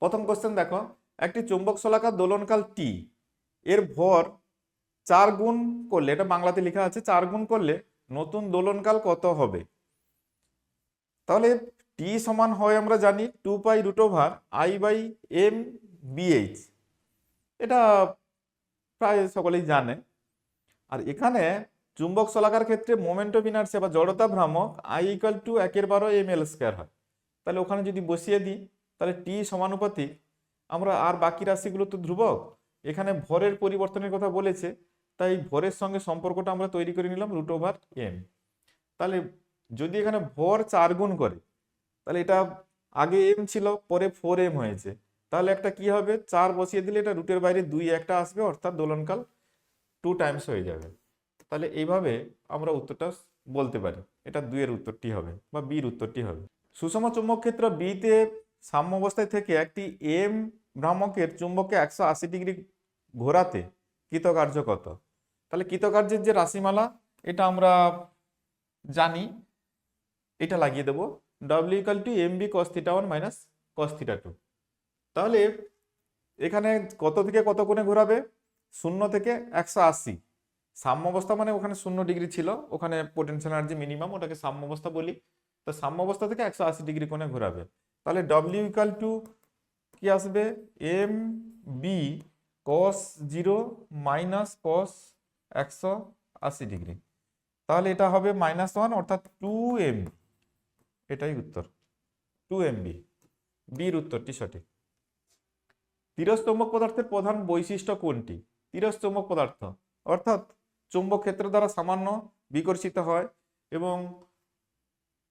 প্রথম কোশ্চেন দেখো, একটি চুম্বক শলাকার দোলনকাল টি এর ভর 4 গুণ করলে, এটা বাংলাতে লেখা আছে, 4 গুণ করলে নতুন দোলনকাল কত হবে? তাহলে টি সমান হয় আমরা জানি 2π√i/m/BH, এটা প্রায় সকলেই জানে। আর এখানে চুম্বক শলাকার ক্ষেত্রে মোমেন্ট অফ ইনার্সিয়া বা জড়তা ভ্রামক I=1/12 ml² হয়। তাহলে ওখানে যদি বসিয়ে দিই তাহলে টি সমানুপাতিক, আমরা আর বাকি রাশিগুলো তো ধ্রুবক, এখানে ভরের পরিবর্তনের কথা বলেছে, তাই ভরের সঙ্গে সম্পর্কটা আমরা তৈরি করে নিলাম √m। তাহলে যদি এখানে ভর 4 গুণ করে, তাহলে এটা আগে m ছিল, পরে 4m হয়েছে, তাহলে একটা কি হবে, 4 বসিয়ে দিলে এটা রুটের বাইরে 2 একটা আসবে, অর্থাৎ দোলনকাল 2 টাইমস হয়ে যাবে। তাহলে এইভাবে আমরা উত্তরটা বলতে পারি, এটা 2 এর উত্তরটি হবে বা বির উত্তরটি হবে। সুষম চুম্বক ক্ষেত্র বিতে সাম্য অবস্থায় থেকে একটি এম ভ্রামকের চুম্বককে 180 ডিগ্রি ঘোরাতে কৃতকার্য কত? তাহলে কৃতকার্যের যে রাশিমালা এটা আমরা জানি, এটা লাগিয়ে দেবো, W=mb cos θ1 - cos θ2। তাহলে এখানে কত থেকে কত কোণে ঘোরাবে? 0 থেকে 180। সাম্য অবস্থা মানে ওখানে 0 ডিগ্রি ছিল, ওখানে পোটেনশিয়াল এনার্জি মিনিমাম, ওটাকে সাম্য অবস্থা বলি। তো সাম্য অবস্থা থেকে 180 ডিগ্রি কোণে ঘোরাবে। তাহলে W কি আসবে, mb cos 0 - cos 180 ডিগ্রি। তাহলে এটা হবে -1 অর্থাৎ 2mb, এটাই উত্তর, 2mb, বির উত্তরটি সঠিক। তিরস্তম্ভক পদার্থের প্রধান বৈশিষ্ট্য কোনটি? তিরস্তম্ভক পদার্থ অর্থাৎ চুম্বক ক্ষেত্র দ্বারা সামান্য বিকর্ষিত হয় এবং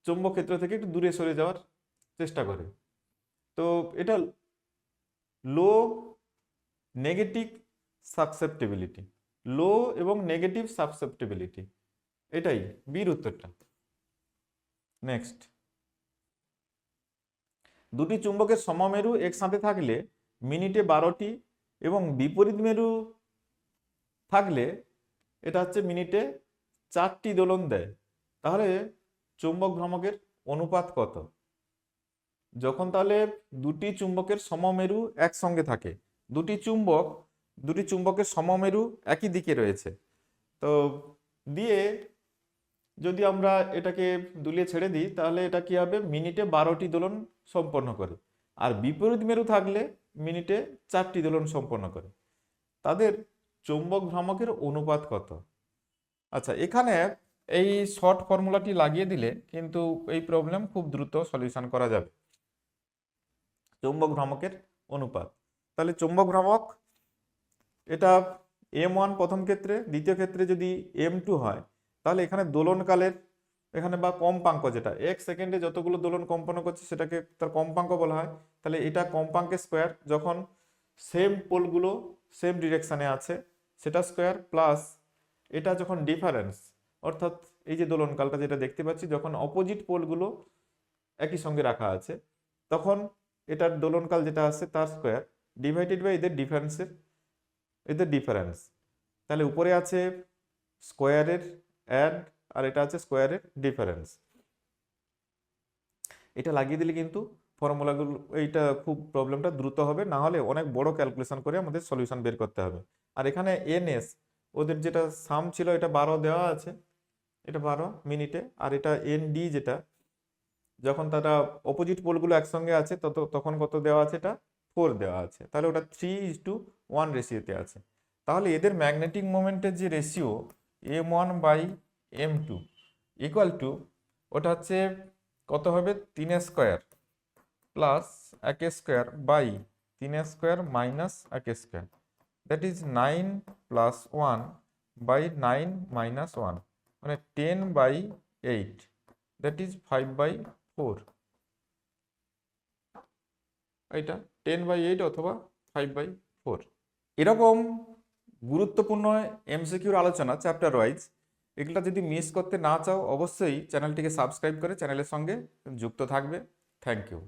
চুম্বক ক্ষেত্র থেকে একটু দূরে সরে যাওয়ার চেষ্টা করে। তো এটা লো নেগেটিভ সাবসেপ্টিবিলিটি, লো এবং নেগেটিভ সাবসেপ্টিবিলিটি, এটাই বির উত্তরটা। নেক্সট, দুটি চুম্বকের সমমেরু একসাথে থাকলে মিনিটে 12টি এবং বিপরীত মেরু থাকলে এটা হচ্ছে মিনিটে 4টি দোলন দেয়। তাহলে চুম্বক ভ্রামকের অনুপাত কত? যখন তাহলে দুটি চুম্বকের সমমেরু একসঙ্গে থাকে, দুটি চুম্বকের সমমেরু একই দিকে রয়েছে, তো দিয়ে যদি আমরা এটাকে দুলিয়ে ছেড়ে দিই তাহলে এটা কি হবে, মিনিটে 12টি দোলন সম্পন্ন করে। আর বিপরীত মেরু থাকলে মিনিটে 4টি দোলন সম্পন্ন করে। তাদের চুম্বক ভ্রামকের অনুপাত কত? আচ্ছা, এখানে এই শর্ট ফর্মুলাটি লাগিয়ে দিলে কিন্তু এই প্রবলেম খুব দ্রুত সলিউশন করা যাবে। চুম্বক ভ্রামকের অনুপাত, তাহলে চুম্বক ভ্রামক এটা m1 প্রথম ক্ষেত্রে, দ্বিতীয় ক্ষেত্রে যদি m2 হয়, তাহলে এখানে দোলনকালের এখানে বা কম্পাঙ্ক, যেটা 1 সেকেন্ডে যতগুলো দোলন কম্পন করছে সেটাকে তার কম্পাঙ্ক বলা হয়। তাহলে এটা কম্পাঙ্কের স্কোয়ার, যখন সেম পোলগুলো সেম ডিরেকশানে আছে সেটা স্কোয়ার, প্লাস এটা যখন ডিফারেন্স, অর্থাৎ এই যে দোলনকালটা যেটা দেখতে পাচ্ছি যখন অপোজিট পোলগুলো একই সঙ্গে রাখা আছে, তখন এটার দোলনকাল যেটা আছে তার স্কোয়ার ডিভাইডেড বাই এদের ডিফারেন্স। তাহলে উপরে আছে স্কোয়ারের অ্যাড আর এটা আছে স্কোয়ারের ডিফারেন্স। এটা লাগিয়ে দিলে কিন্তু ফর্মুলাগুলো এইটা খুব প্রবলেমটা দ্রুত হবে, না হলে অনেক বড় ক্যালকুলেশন করে আমাদের সলিউশন বের করতে হবে। আর এখানে এনএস ওদের যেটা সাম ছিল এটা 12 দেওয়া আছে, এটা 12 মিনিটে। আর এটা এনডি যেটা যখন তারা অপোজিট পোলগুলো একসঙ্গে আছে তখন কত দেওয়া আছে, এটা 4 দেওয়া আছে, তাহলে ওটা 3:1 রেশিওতে আছে। তাহলে এদের ম্যাগনেটিক মোমেন্টের যে রেশিও m1/m2 ইকুয়াল টু, ওটা হচ্ছে কত হবে, 3² plus 1² by 3² minus 1², that is 9 + 1 by 9 - 1, মানে 10/8, দ্যাট ইজ 5/4। এটা 10/8 অথবা 5/4। এরকম গুরুত্বপূর্ণ এমসিকিউর আলোচনা চ্যাপ্টার ওয়াইজ, এগুলো যদি মিস করতে না চাও অবশ্যই চ্যানেলটিকে সাবস্ক্রাইব করে চ্যানেলের সঙ্গে যুক্ত থাকবে। Thank you.